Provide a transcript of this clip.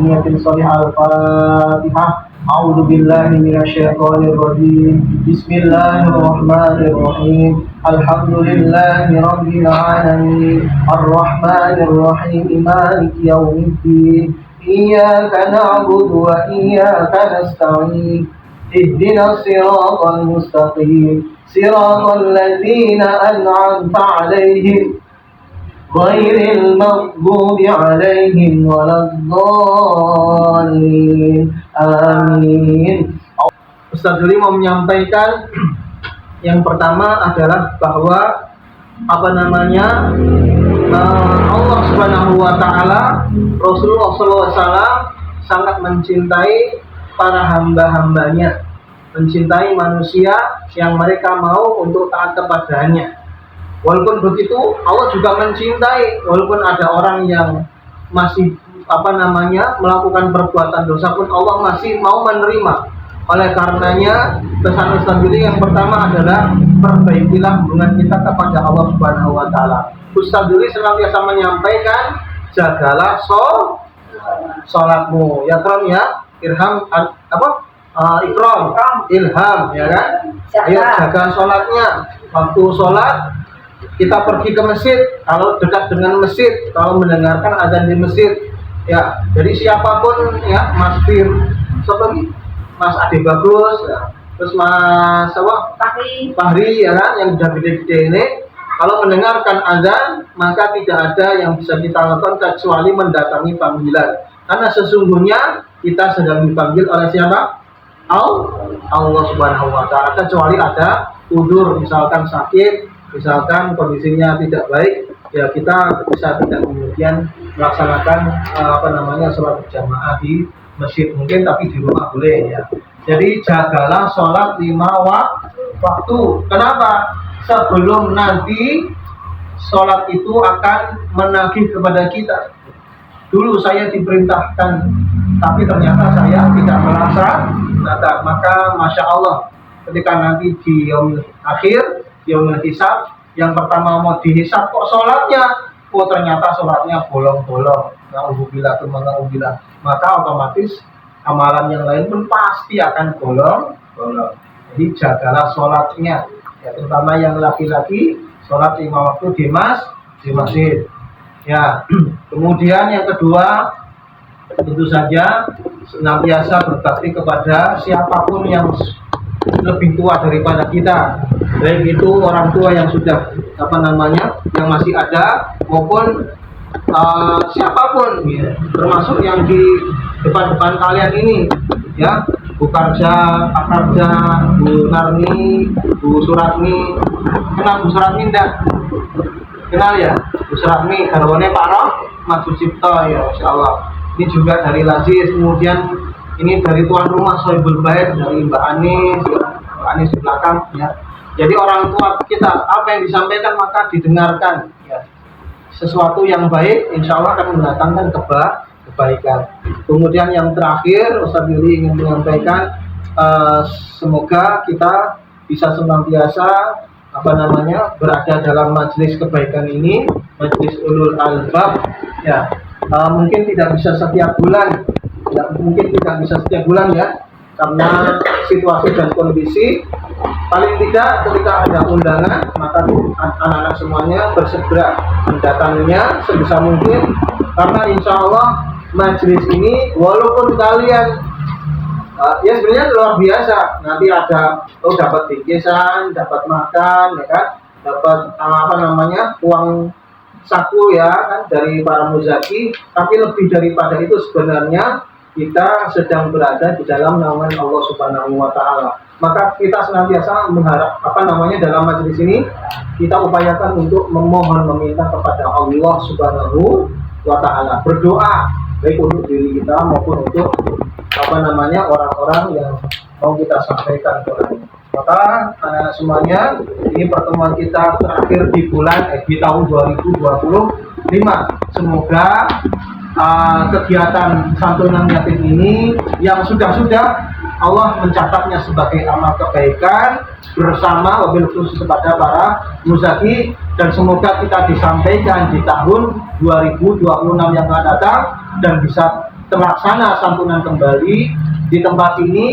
بنية صالحة. الفاتحة. أعوذ بالله من الشيطان الرجيم. بسم الله الرحمن الرحيم. الحمد لله رب العالمين الرحمن الرحيم مالك يوم الدين إياك نعبد وإياك نستعين اهدنا الصراط المستقيم صراط الذين أنعمت عليهم غير المغضوب عليهم ولا الضالين. Amin. Ustaz Juli mau menyampaikan yang pertama adalah bahwa Allah Subhanahu wa taala, Rasulullah SAW sangat mencintai para hamba-hambanya, mencintai manusia yang mereka mau untuk taat kepadanya. Walaupun begitu, Allah juga mencintai walaupun ada orang yang masih melakukan perbuatan dosa pun Allah masih mau menerima. Oleh karenanya, pesan Ustaz Juli yang pertama adalah perbaikilah hubungan kita kepada Allah Subhanahu wa taala. Ustaz Juli senantiasa menyampaikan, jagalah salatmu. Ya Kram ya, ilham ya kan? Ayo jaga salatnya. Waktu salat kita pergi ke masjid, kalau dekat dengan masjid, kalau mendengarkan azan di masjid, ya, jadi siapapun ya, Mas Fir, Mas Ade Bagus, ya, terus Mas Fahri ya kan, yang sudah gede-gede ini, kalau mendengarkan azan, maka tidak ada yang bisa kita lakukan kecuali mendatangi panggilan. Karena sesungguhnya kita sedang dipanggil oleh siapa? Allah Subhanahu wa taala. Kecuali ada udzur, misalkan sakit, misalkan kondisinya tidak baik, ya kita bisa tidak kemudian melaksanakan sholat berjamaah di masjid mungkin, tapi di rumah boleh ya. Jadi jagalah sholat 5 waktu. Kenapa? Sebelum nanti sholat itu akan menagih kepada kita. Dulu saya diperintahkan, tapi ternyata saya tidak melaksanakan. Maka Masya Allah, ketika nanti di yaumil akhir, yaumil hisab, yang pertama mau dihisab kok sholatnya, ternyata sholatnya bolong-bolong, na'udzubillah. Maka otomatis amalan yang lain pun pasti akan bolong-bolong. Jadi jagalah sholatnya, ya, terutama yang laki-laki, sholat 5 waktu di masjid. Ya, kemudian yang kedua, tentu saja senantiasa berbakti kepada siapapun yang lebih tua daripada kita, baik itu orang tua yang sudah yang masih ada maupun siapapun, ya, termasuk yang di depan kalian ini, ya, Bu Karja, Pak Karja, Bu Narni, Bu Suratmi. Kenal Bu Suratmi enggak? Kenal ya, Bu Suratmi, garwane Pak Roh, Mas Sucipto, ya, Insya Allah. Ini juga dari Lazis, kemudian ini dari tuan rumah Sohibul Bait, dari Mbak Anis di belakang, ya. Jadi orang tua kita, apa yang disampaikan maka didengarkan, ya. Sesuatu yang baik, insya Allah akan mendatangkan kebaikan. Kemudian yang terakhir, Ustaz Yuli ingin menyampaikan, semoga kita bisa senantiasa berada dalam majelis kebaikan ini, majelis ulul albab, ya. Mungkin tidak bisa setiap bulan, ya, karena situasi dan kondisi. Paling tidak ketika ada undangan, maka anak-anak semuanya bersegera mendatanginya sebisa mungkin, karena insya Allah majelis ini walaupun kalian ya sebenarnya luar biasa, nanti ada dapat bingkisan, dapat makan, ya kan, dapat uang saku, ya kan, dari para muzaki. Tapi lebih daripada itu sebenarnya kita sedang berada di dalam naungan Allah Subhanahu wa taala. Maka kita senantiasa mengharap dalam majelis ini kita upayakan untuk meminta kepada Allah Subhanahu wa taala, berdoa baik untuk diri kita maupun untuk orang-orang yang mau kita sampaikan kepadanya. Maka anak-anak semuanya, ini pertemuan kita terakhir di tahun 2025. Semoga kegiatan santunan yatim ini yang sudah Allah mencatatnya sebagai amal kebaikan bersama wabil khusus kepada para muzaki, dan semoga kita disampaikan di tahun 2026 yang akan datang dan bisa terlaksana santunan kembali di tempat ini.